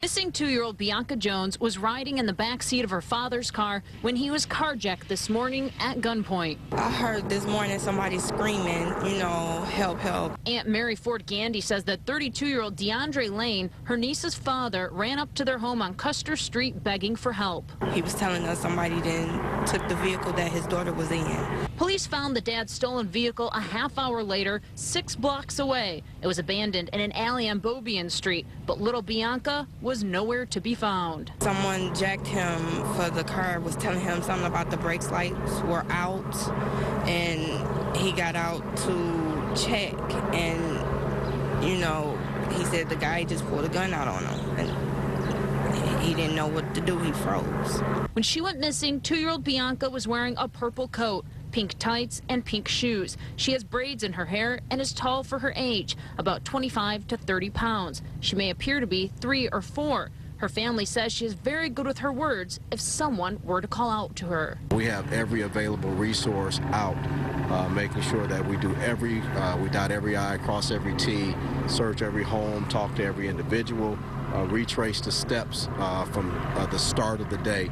Missing 2-year-old Bianca Jones was riding in the back seat of her father's car when he was carjacked this morning at gunpoint. I heard this morning somebody screaming, you know, help, help. Aunt Mary Ford Gandy says that 32-year-old DeAndre Lane, her niece's father, ran up to their home on Custer Street begging for help. He was telling us somebody then took the vehicle that his daughter was in. Police found the dad's stolen vehicle a half-hour later, 6 blocks away. It was abandoned in an alley on Beaubien Street, but little Bianca was nowhere to be found. Someone jacked him for the car, was telling him something about the brakes lights were out, and he got out to check, and, you know, he said the guy just pulled a gun out on him, and he didn't know what to do. He froze. When she went missing, 2-year-old Bianca was wearing a purple coat, pink tights, and pink shoes. She has braids in her hair and is tall for her age, about 25 to 30 pounds. She may appear to be 3 or 4. Her family says she is very good with her words if someone were to call out to her. We have every available resource out, making sure that we do we dot every I, cross every T, search every home, talk to every individual, retrace the steps from the start of the day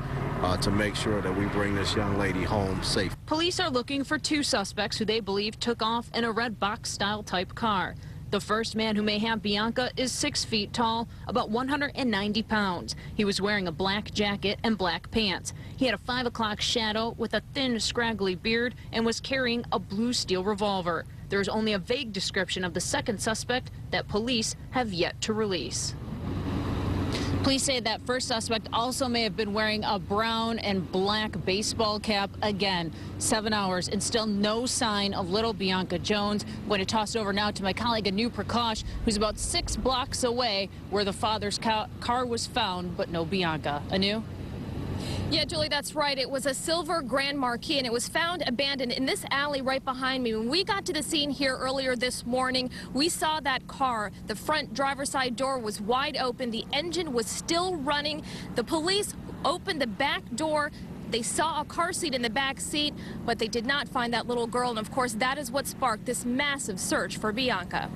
to make sure that we bring this young lady home safe. Police are looking for 2 suspects who they believe took off in a red box-style type car. The first man who may have Bianca is 6 feet tall, about 190 pounds. He was wearing a black jacket and black pants. He had a 5 o'clock shadow with a thin, scraggly beard and was carrying a blue steel revolver. There is only a vague description of the second suspect that police have yet to release. Police say that first suspect also may have been wearing a brown and black baseball cap. Again, 7 hours and still no sign of little Bianca Jones. I'm going to toss it over now to my colleague Anu Prakash, who's about 6 blocks away where the father's car was found, but no Bianca. Anu? Yeah, Julie, that's right. It was a silver Grand Marquis, and it was found abandoned in this alley right behind me. When we got to the scene here earlier this morning, we saw that car. The front driver's side door was wide open. The engine was still running. The police opened the back door. They saw a car seat in the back seat, but they did not find that little girl. And, of course, that is what sparked this massive search for Bianca.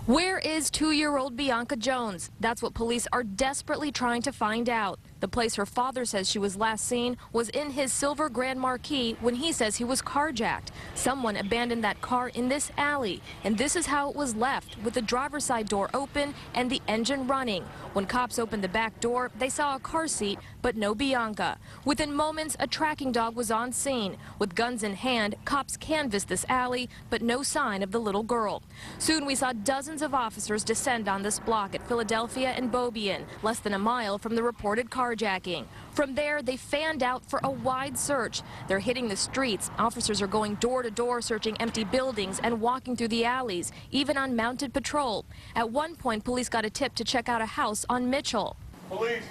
Where is 2-year-old Bianca Jones? That's what police are desperately trying to find out. The place her father says she was last seen was in his silver Grand Marquis when he says he was carjacked. Someone abandoned that car in this alley, and this is how it was left, with the driver's side door open and the engine running. When cops opened the back door, they saw a car seat, but no Bianca. Within moments, a tracking dog was on scene. With guns in hand, cops canvassed this alley, but no sign of the little girl. Soon we saw dozens of officers descend on this block at Philadelphia and Beaubien, less than a mile from the reported carjacking. From there, they fanned out for a wide search. They're hitting the streets. Officers are going door to door, searching empty buildings and walking through the alleys, even on mounted patrol. At one point, police got a tip to check out a house on Mitchell. Police.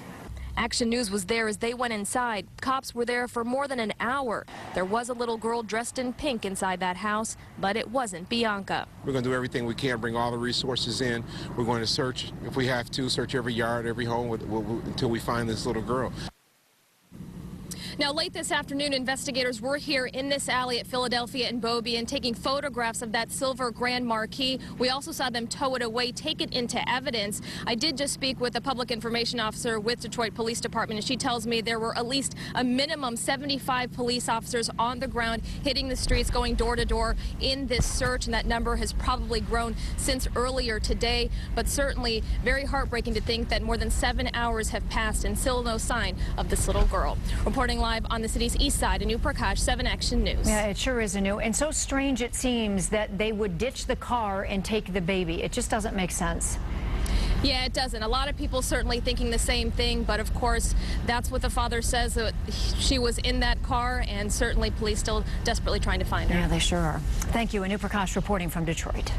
Action News was there as they went inside. Cops were there for more than an hour. There was a little girl dressed in pink inside that house, but it wasn't Bianca. We're going to do everything we can, bring all the resources in. We're going to search, if we have to, search every yard, every home until we find this little girl. Now, late this afternoon, investigators were here in this alley at Philadelphia and Beaubien taking photographs of that silver Grand Marquis. We also saw them tow it away, take it into evidence. I did just speak with a public information officer with Detroit Police Department, and she tells me there were at least a minimum 75 police officers on the ground hitting the streets, going door to door in this search, and that number has probably grown since earlier today. But certainly very heartbreaking to think that more than 7 hours have passed and still no sign of this little girl. Reporting live on the city's east side, Anu Prakash, 7 Action News. Yeah, it sure is, Anu. And so strange it seems that they would ditch the car and take the baby. It just doesn't make sense. Yeah, it doesn't. A lot of people certainly thinking the same thing, but of course, that's what the father says, that she was in that car, and certainly police still desperately trying to find her. Yeah, they sure are. Thank you, Anu Prakash reporting from Detroit.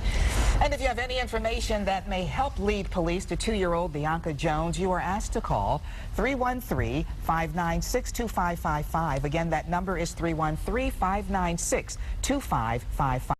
And if you have any information that may help lead police to 2-year-old Bianca Jones, you are asked to call 313-596-2555. Again, that number is 313-596-2555.